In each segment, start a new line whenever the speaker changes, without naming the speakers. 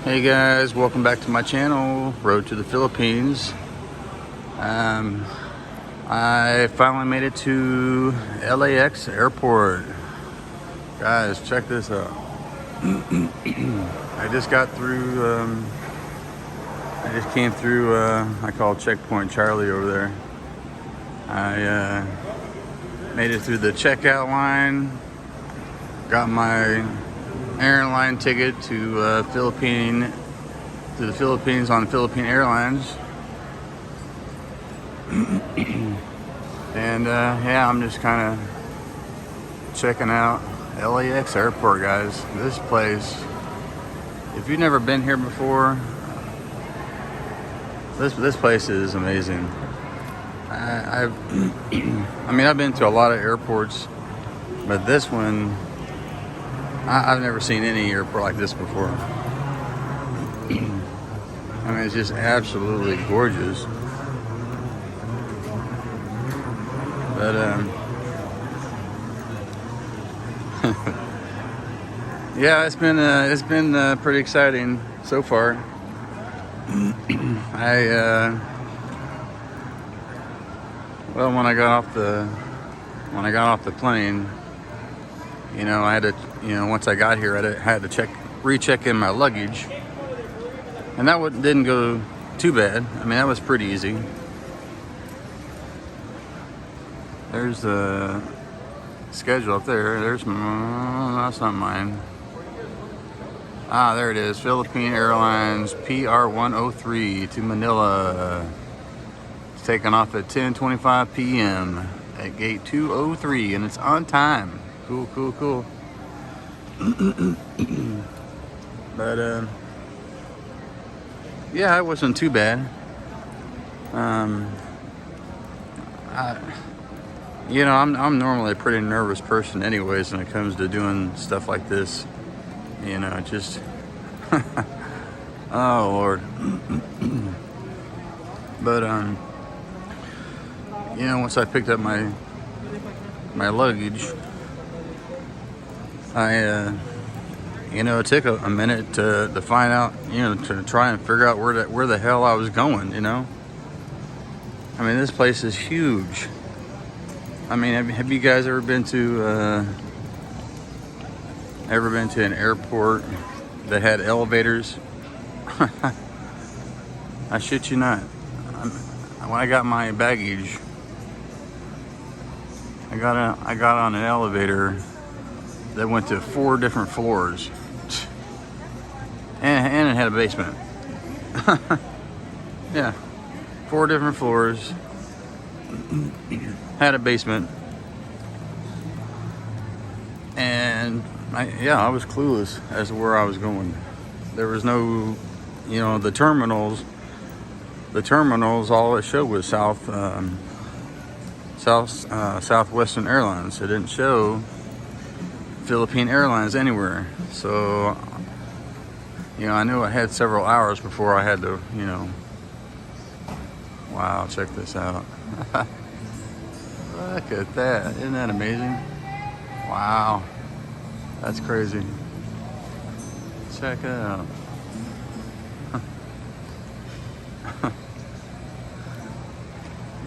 Hey guys, welcome back to my channel, Road to the Philippines. I finally made it to LAX Airport. Guys, check this out. I just got through, I just came through, I call Checkpoint Charlie over there. I made it through the checkout line, got my airline ticket to the Philippines on Philippine Airlines. And yeah, I'm just kind of checking out LAX Airport, guys. This place, if you've never been here before, this place is amazing. I mean, I've been to a lot of airports, but this one, I've never seen any airport like this before. I mean, it's just absolutely gorgeous. But yeah, it's been pretty exciting so far. Well, when I got off the plane, you know, I had to, once I got here, I had to recheck in my luggage, and that didn't go too bad. I mean, that was pretty easy. There's the schedule up there. There's, that's not mine. Ah, there it is. Philippine Airlines PR-103 to Manila. It's taking off at 10:25 p.m. at gate 203, and it's on time. Cool, cool, cool. But yeah, it wasn't too bad. I'm normally a pretty nervous person anyways when it comes to doing stuff like this. Just oh Lord. But once I picked up my luggage, it took a minute to find out, to try and figure out where the hell I was going, I mean, this place is huge. I mean, have you guys ever been to an airport that had elevators? I shit you not. When I got my baggage, I got on an elevator that went to 4 different floors, and it had a basement. Yeah, 4 different floors, had a basement, and I was clueless as to where I was going. There was no, the terminals. All it showed was Southwestern Airlines. It didn't show Philippine Airlines anywhere. So, I knew I had several hours before I had to, Wow, check this out. Look at that. Isn't that amazing? Wow. That's crazy. Check it out.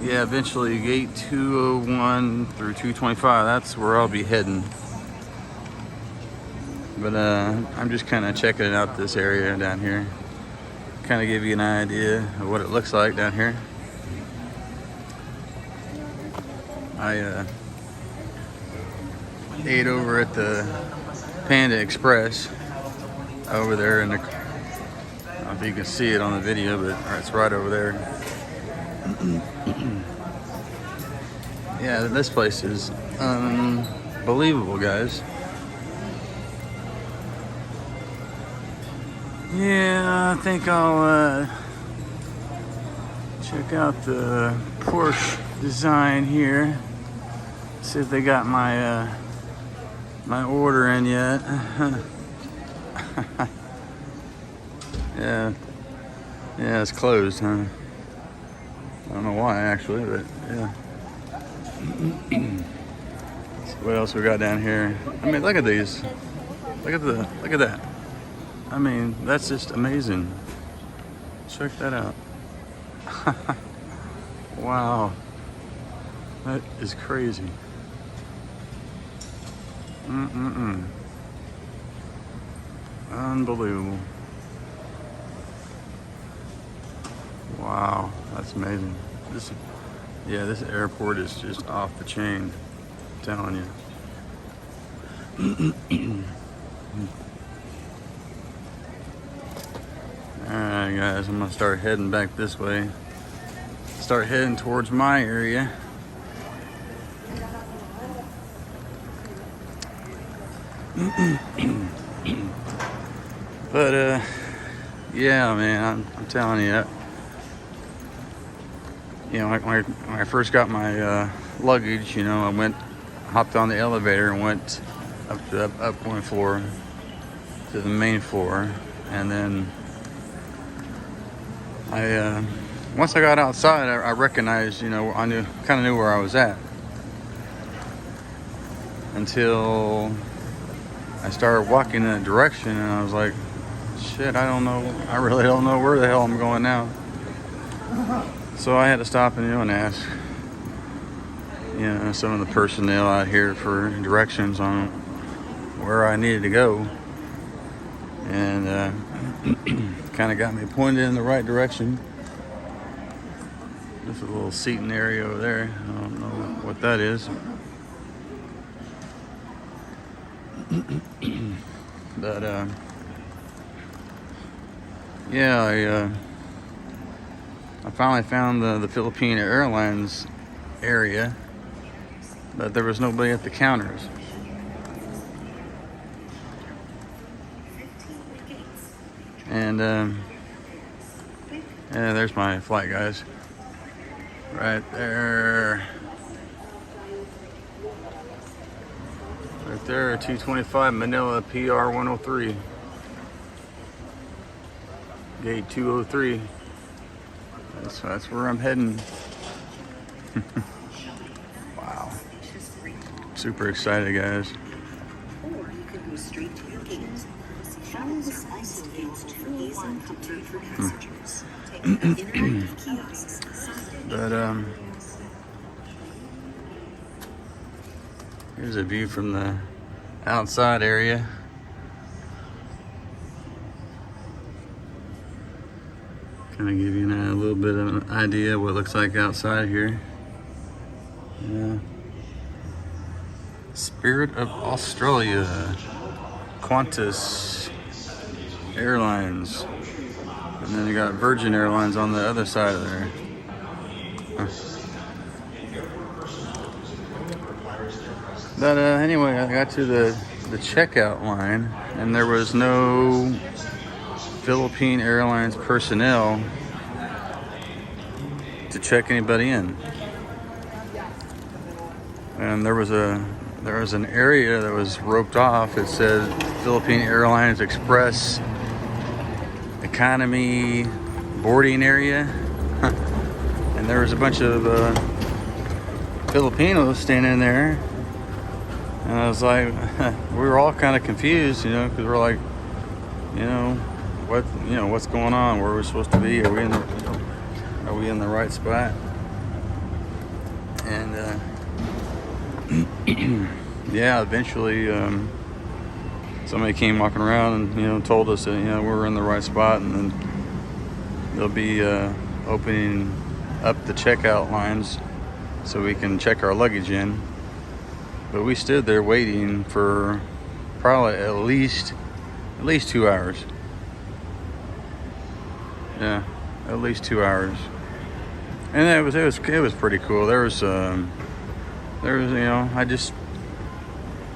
Yeah, eventually gate 201 through 225, that's where I'll be heading. But I'm just kind of checking out this area down here. Kind of give you an idea of what it looks like down here. I ate over at the Panda Express over there in the, I don't know if you can see it on the video, but it's right over there. Yeah, this place is unbelievable, guys. Yeah, I think I'll check out the Porsche design here. See if they got my my order in yet. Yeah, it's closed, huh? I don't know why actually, but yeah. So what else we got down here? I mean, look at these. Look at that. I mean, that's just amazing. Check that out. Wow. That is crazy. Unbelievable. Wow, that's amazing. This airport is just off the chain. I'm telling you. Alright guys, I'm gonna start heading back this way. Start heading towards my area. But yeah, man, I'm telling you, when I first got my luggage, I hopped on the elevator and went up one floor to the main floor, and then once I got outside, I recognized, I kind of knew where I was at, until I started walking in that direction, and I was like, shit, I really don't know where the hell I'm going now. So I had to stop and ask, some of the personnel out here for directions on where I needed to go, and kind of got me pointed in the right direction. There's a little seating area over there. I don't know what that is. But yeah, I finally found the Philippine Airlines area, but there was nobody at the counters. And yeah, there's my flight, guys. Right there. Right there, 225 Manila PR 103. Gate 203. That's where I'm heading. Wow. Super excited, guys.
Or you could go straight to your gate. Follow the spice gates to ease and comfort for passengers. Take the interactive kiosks.
But here's a view from the outside area. Kind of give you a little bit of an idea of what it looks like outside here. Yeah. Spirit of Australia, Qantas Airlines, and then you got Virgin Airlines on the other side of there. But anyway, I got to the checkout line, and there was no Philippine Airlines personnel to check anybody in. And there was an area that was roped off. It said Philippine Airlines Express Economy boarding area. And there was a bunch of Filipinos standing there. And I was like, we were all kind of confused, because we're like, what's going on? Where are we supposed to be? Are we in the right spot? And yeah, eventually somebody came walking around and told us that we're in the right spot, and then they'll be opening up the checkout lines so we can check our luggage in. But we stood there waiting for probably at least 2 hours. Yeah, at least 2 hours. And it was pretty cool. There was I just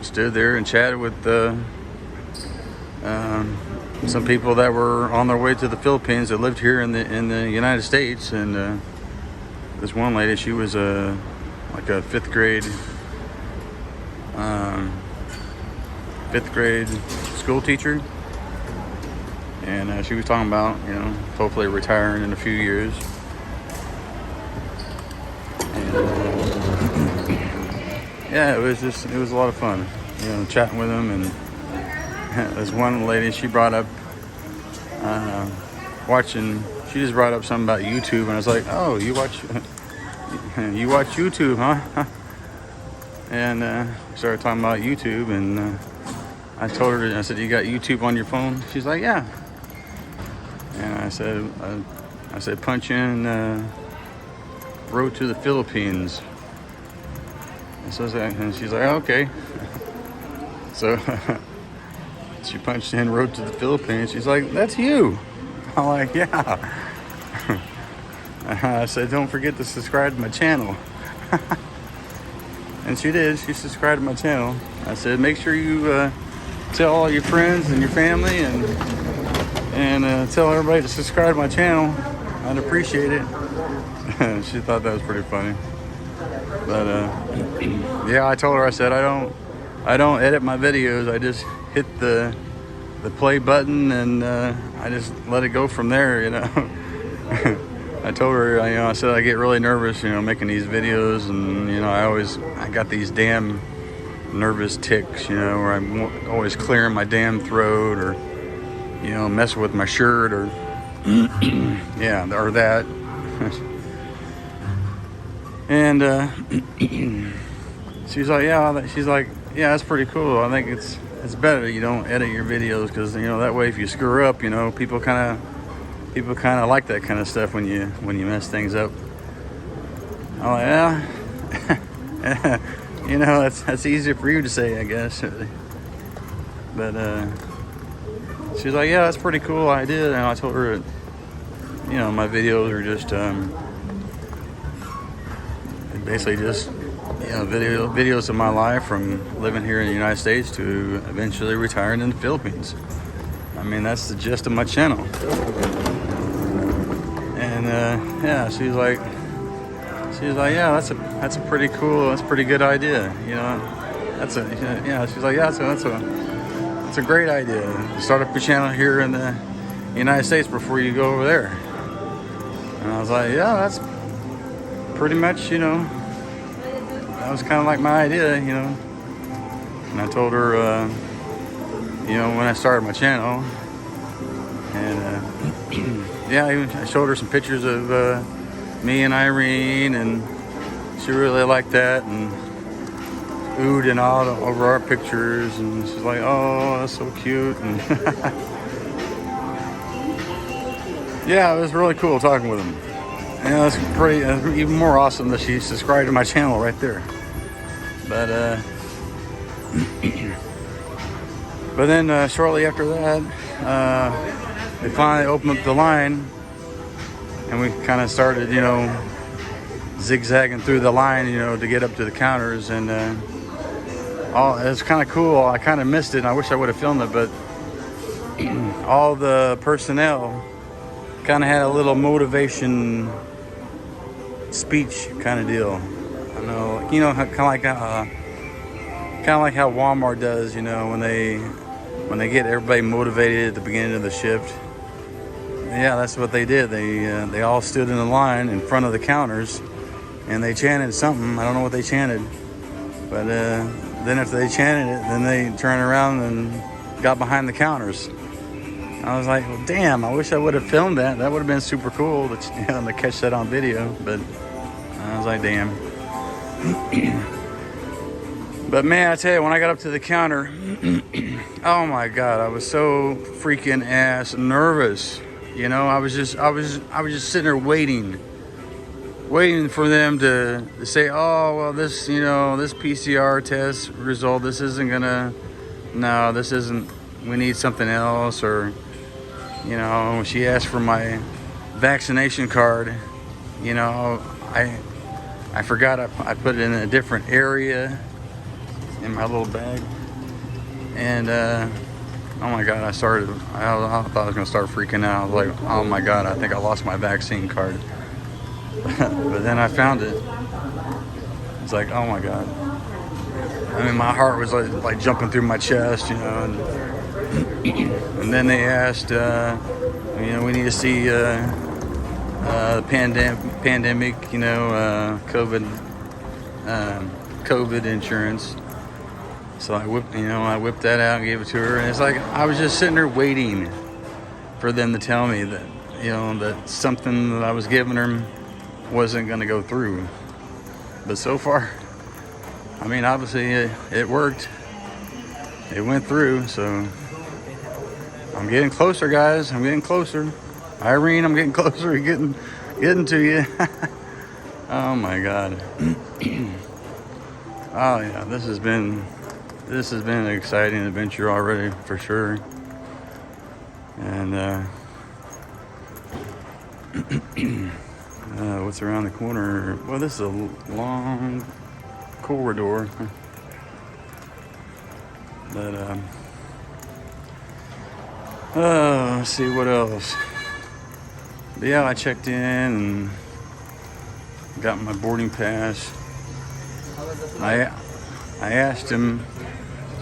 stood there and chatted with some people that were on their way to the Philippines that lived here in the United States. And this one lady, she was like a fifth grade school teacher, and she was talking about hopefully retiring in a few years. And yeah, it was a lot of fun, chatting with them. And this one lady, she brought up watching. She just brought up something about YouTube, and I was like, "Oh, you watch YouTube, huh?" And we started talking about YouTube, and I told her, I said, "You got YouTube on your phone?" She's like, "Yeah." And I said, "Punch in Road to the Philippines." And she's like, "Okay." So she punched in Road to the Philippines. She's like, "That's you." I'm like, "Yeah." I said, "Don't forget to subscribe to my channel." And she did. She subscribed to my channel. I said, "Make sure you tell all your friends and your family and tell everybody to subscribe to my channel. I'd appreciate it." She thought that was pretty funny. But yeah, I told her, I said, I don't edit my videos. I just hit the play button and I just let it go from there, you know. I told her, I said I get really nervous, making these videos, and I got these damn nervous tics, where I'm always clearing my damn throat, or messing with my shirt, or yeah, or that. And she's like, yeah, that's pretty cool. I think it's better you don't edit your videos, because that way if you screw up, people kind of like that kind of stuff when you mess things up. I'm like, yeah. That's easier for you to say, I guess. But she's like, yeah, that's pretty cool. I did, and I told her that, my videos are just basically just videos of my life from living here in the United States to eventually retiring in the Philippines. I mean, that's the gist of my channel. And yeah, she's like, yeah, that's a pretty cool, that's a pretty good idea. She's like, yeah, that's a great idea to start up your channel here in the United States before you go over there. And I was like, yeah, that's pretty much, that was kind of like my idea, And I told her, when I started my channel, and yeah, I showed her some pictures of me and Irene, and she really liked that, and oohed and awed over our pictures, and she's like, "Oh, that's so cute." And yeah, it was really cool talking with him. Yeah, that's pretty. Even more awesome that she subscribed to my channel right there. But but then shortly after that, they finally opened up the line, and we kind of started, zigzagging through the line, to get up to the counters, and it's kind of cool. I kind of missed it, and I wish I would have filmed it, but all the personnel kind of had a little motivation speech kind of deal. I know, kind of like how Walmart does, when they get everybody motivated at the beginning of the shift. Yeah, that's what they did. They all stood in a line in front of the counters, and they chanted something. I don't know what they chanted, but then after they chanted it, then they turned around and got behind the counters. I was like, well, damn, I wish I would have filmed that. That would have been super cool to catch that on video. But I was like, damn. But man, I tell you, when I got up to the counter, oh my God, I was so freaking ass nervous. I was just sitting there waiting for them to say, "Oh, well, this PCR test result, this isn't, we need something else," or, when she asked for my vaccination card, I forgot I put it in a different area in my little bag, and oh my God, I thought I was gonna start freaking out. I was like, oh my God, I think I lost my vaccine card. But then I found it. It's like, oh my God. I mean, my heart was like jumping through my chest, and then they asked, we need to see the pandemic, COVID insurance. So I whipped that out and gave it to her, and it's like I was just sitting there waiting for them to tell me that, you know, that something that I was giving them wasn't going to go through. But so far, I mean, obviously it worked. It went through, so I'm getting closer, guys. I'm getting closer. Irene, I'm getting closer. Getting to you. Oh my God. Oh yeah, this has been an exciting adventure already for sure. And what's around the corner? Well, this is a long corridor. But let's see what else. But yeah, I checked in and got my boarding pass. I asked him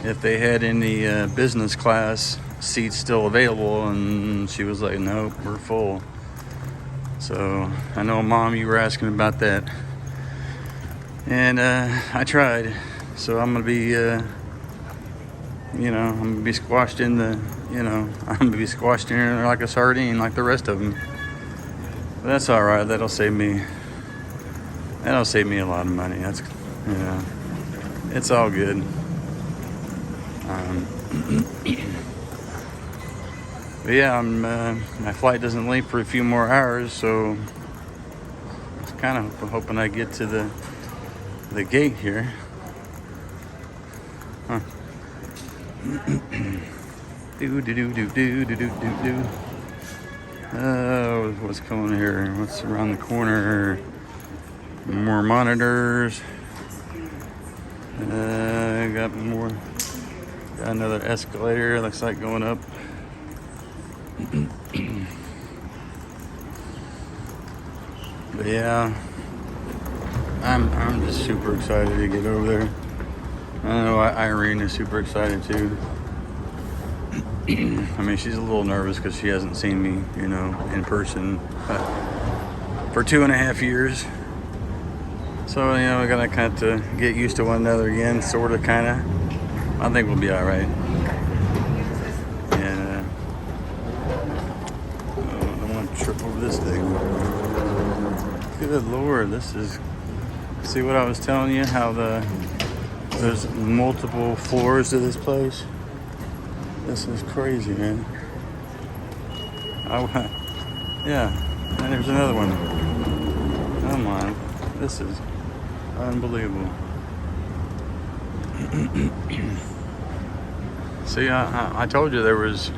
if they had any business class seats still available, and she was like, nope, we're full. So I know, Mom, you were asking about that, and I tried. So I'm gonna be I'm gonna be squashed in the, I'm gonna be squashed in there like a sardine, like the rest of them. But that's all right. That'll save me a lot of money. That's, it's all good. But yeah, my flight doesn't leave for a few more hours, so I was kind of hoping I get to the gate here. Huh. What's going here? What's around the corner? More monitors. Got another escalator. Looks like going up. But yeah, I'm just super excited to get over there. I know Irene is super excited too. I mean, she's a little nervous because she hasn't seen me, in person for 2.5 years. So, we gotta kind of get used to one another again, sort of, kind of. I think we'll be all right. And I don't want to trip over this thing. Good Lord, this is. See what I was telling you? How there's multiple floors to this place. This is crazy, man. Yeah, and there's another one. Come on, this is unbelievable. See, I told you there was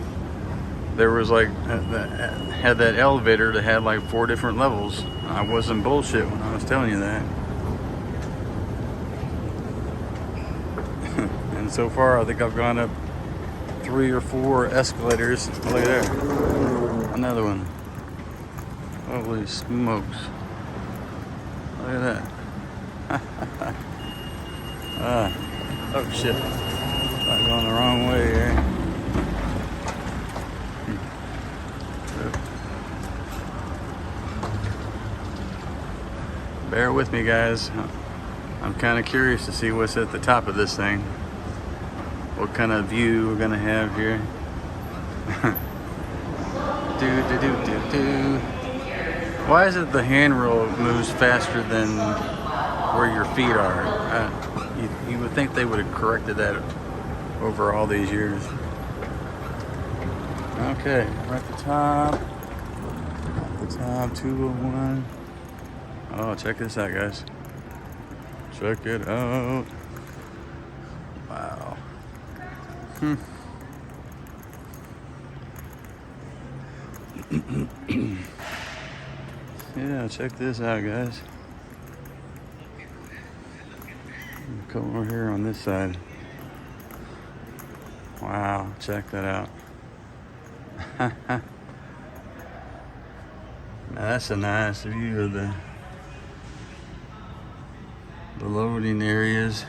like had that elevator that had like 4 different levels. I wasn't bullshit when I was telling you that. And so far, I think I've gone up 3 or 4 escalators. Look at there, another one. Holy smokes! Look at that. Oh shit! I'm going the wrong way here. Bear with me, guys. I'm kind of curious to see what's at the top of this thing. What kind of view we're gonna have here. Why is it the handrail moves faster than where your feet are? You would think they would have corrected that over all these years. Okay, we're at the top. At the top, 201. Oh, check this out, guys. Check it out. Wow. Yeah, check this out, guys. Come over here on this side. Wow, check that out. Now that's a nice view of the loading areas.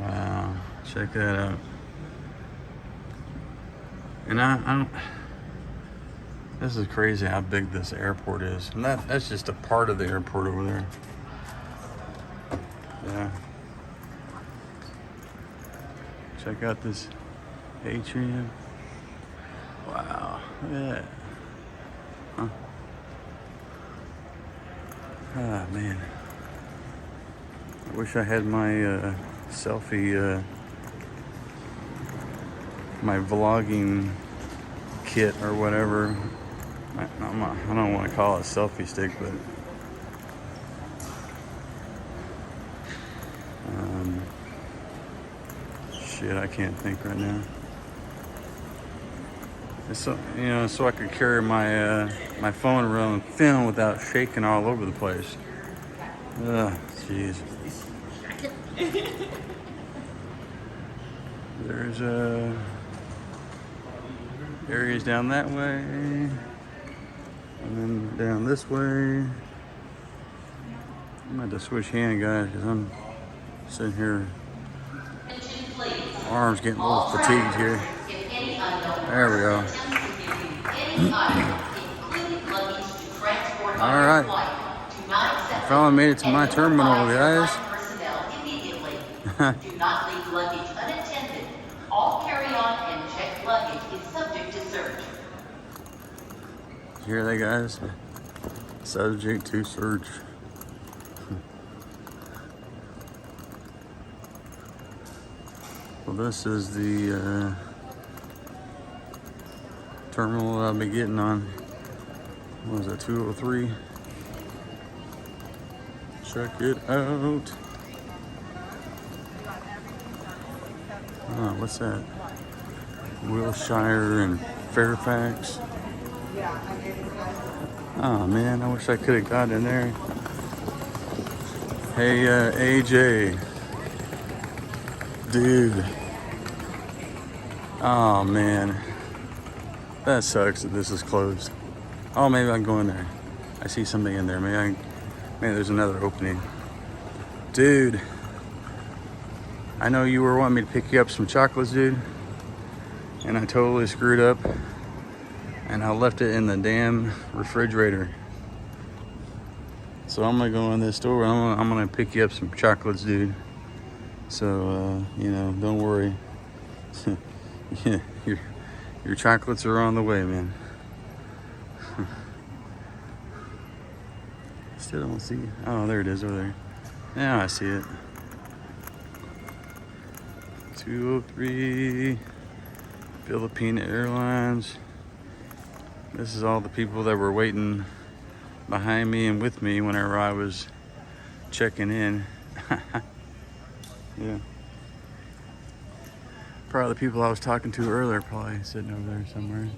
Wow, check that out. And I don't. This is crazy how big this airport is. And that's just a part of the airport over there. Yeah. Check out this atrium. Yeah. Huh. Ah, man. I wish I had my selfie, my vlogging kit or whatever. I don't want to call it a selfie stick, but shit, I can't think right now. It's so, you know, so I could carry my my phone around and film without shaking all over the place. Ugh, jeez. There's areas down that way, and then down this way. I'm going to switch hand, guys, because I'm sitting here. Arms getting a little fatigued here. There we go. All right. I finally made it to my terminal, guys.
Do not leave luggage unattended. All carry-on and checked luggage is subject to search.
You hear that, guys? Subject to search. Well, this is the terminal I'll be getting on. What was that, 203? Check it out. Oh, what's that? Wilshire and Fairfax. Oh man, I wish I could have gotten in there. Hey, AJ. Dude. Oh man. That sucks that this is closed. Oh, maybe I can go in there. I see somebody in there. Maybe there's another opening. Dude. I know you were wanting me to pick you up some chocolates, dude. And I totally screwed up. And I left it in the damn refrigerator. So I'm gonna go in this store. I'm gonna pick you up some chocolates, dude. So you know, don't worry. Yeah, your chocolates are on the way, man. Still don't see it. Oh, there it is over there. Now I see it. 203 Philippine Airlines. This is all the people that were waiting behind me and with me whenever I was checking in. Yeah. Probably the people I was talking to earlier, probably sitting over there somewhere.